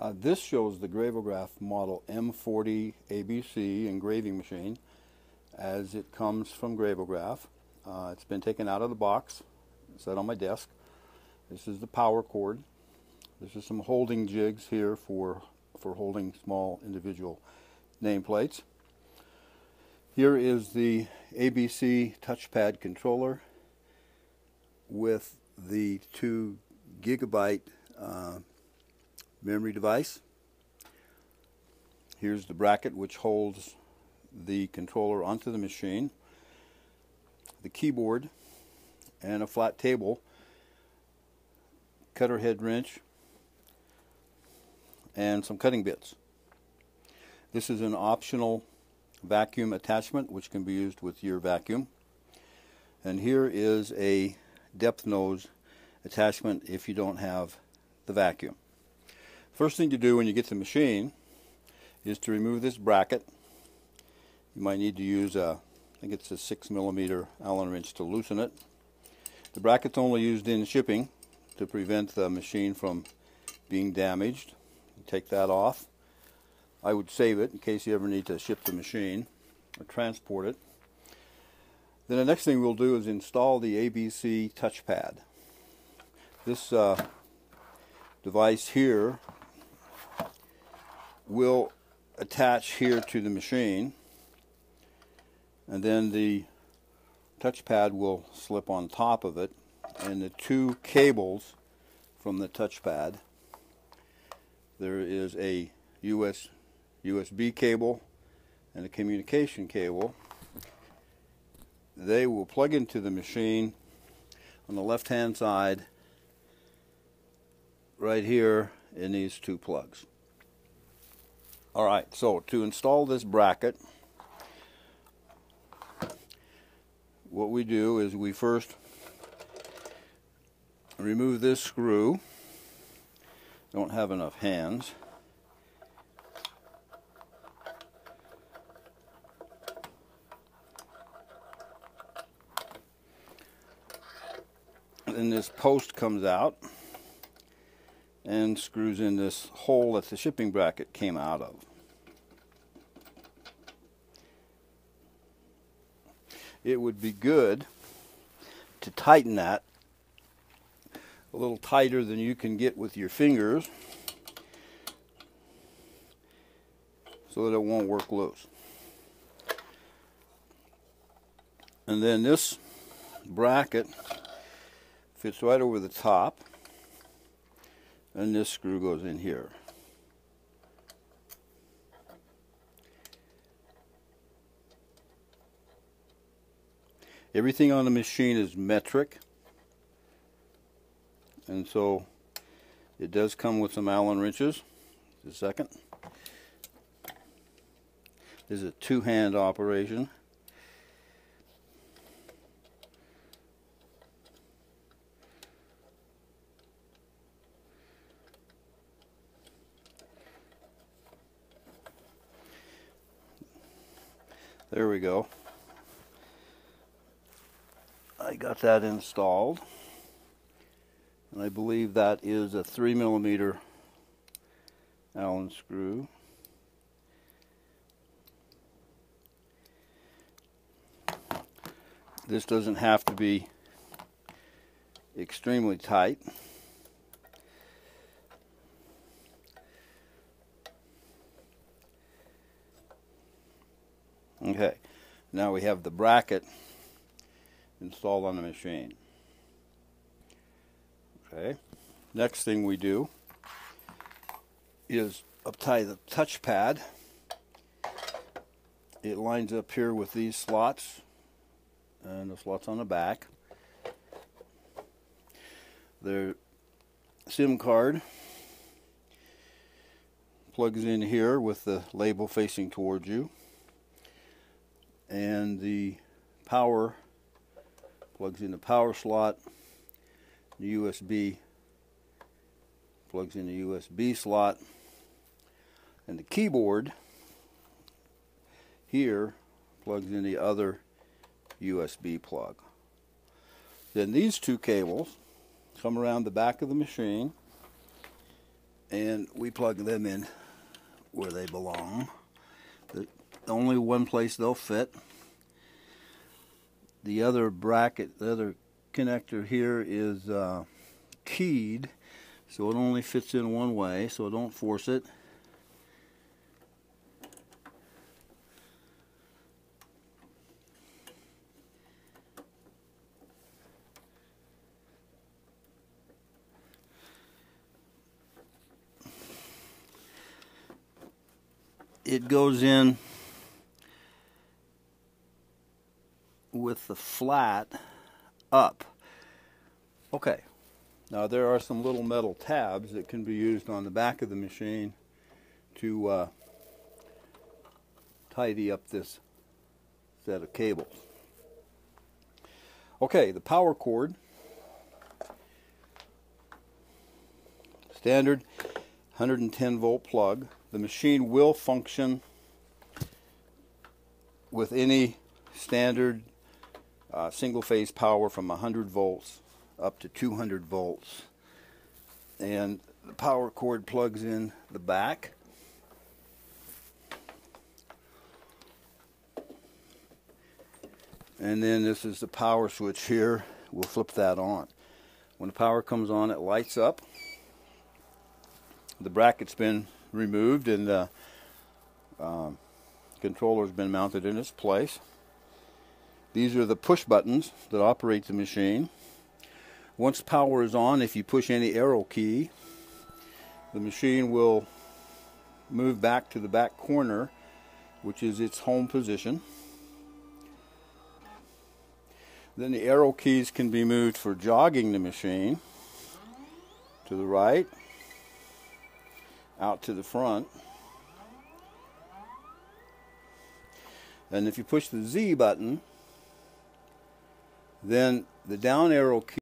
This shows the Gravograph model M40ABC engraving machine as it comes from Gravograph. It's been taken out of the box, set on my desk. This is the power cord. This is some holding jigs here for holding small individual nameplates. Here is the ABC touchpad controller with the 2 GB memory device. Here's the bracket which holds the controller onto the machine, the keyboard, and a flat table, cutter head wrench, and some cutting bits. This is an optional vacuum attachment which can be used with your vacuum. And here is a depth nose attachment if you don't have the vacuum. First thing to do when you get to the machine is to remove this bracket. You might need to use I think it's a 6mm Allen wrench to loosen it. The bracket's only used in shipping to prevent the machine from being damaged. You take that off. I would save it in case you ever need to ship the machine or transport it. Then the next thing we'll do is install the ABC touchpad. This device here will attach here to the machine, and then the touchpad will slip on top of it, and the 2 cables from the touchpad, there is a USB cable and a communication cable. They will plug into the machine on the left hand side right here in these 2 plugs. Alright, so to install this bracket, what we do is we first remove this screw. Don't have enough hands. Then this post comes out and screws in this hole that the shipping bracket came out of. It would be good to tighten that a little tighter than you can get with your fingers so that it won't work loose. And then this bracket fits right over the top, and this screw goes in here. Everything on the machine is metric, and so it does come with some Allen wrenches. Just a second. This is a 2-hand operation. There we go. I got that installed, and I believe that is a 3mm Allen screw. This doesn't have to be extremely tight. Okay, now we have the bracket installed on the machine. Okay, next thing we do is tie the touchpad. It lines up here with these slots and the slots on the back. The SIM card plugs in here with the label facing towards you, and the power plugs in the power slot. The USB plugs in the USB slot, and the keyboard here plugs in the other USB plug. Then these 2 cables come around the back of the machine and we plug them in where they belong. Only one place they'll fit. The other bracket, the other connector here is keyed, so it only fits in one way, so don't force it. It goes in with the flat up. Okay, now there are some little metal tabs that can be used on the back of the machine to tidy up this set of cables. Okay, the power cord, standard 110 volt plug. The machine will function with any standard single phase power from 100 volts up to 200 volts. And the power cord plugs in the back. And then this is the power switch here. We'll flip that on. When the power comes on, it lights up. The bracket's been removed and the controller's been mounted in its place. These are the push buttons that operate the machine. Once power is on, if you push any arrow key, the machine will move back to the back corner, which is its home position. Then the arrow keys can be moved for jogging the machine to the right, out to the front. And if you push the Z button, then the down arrow key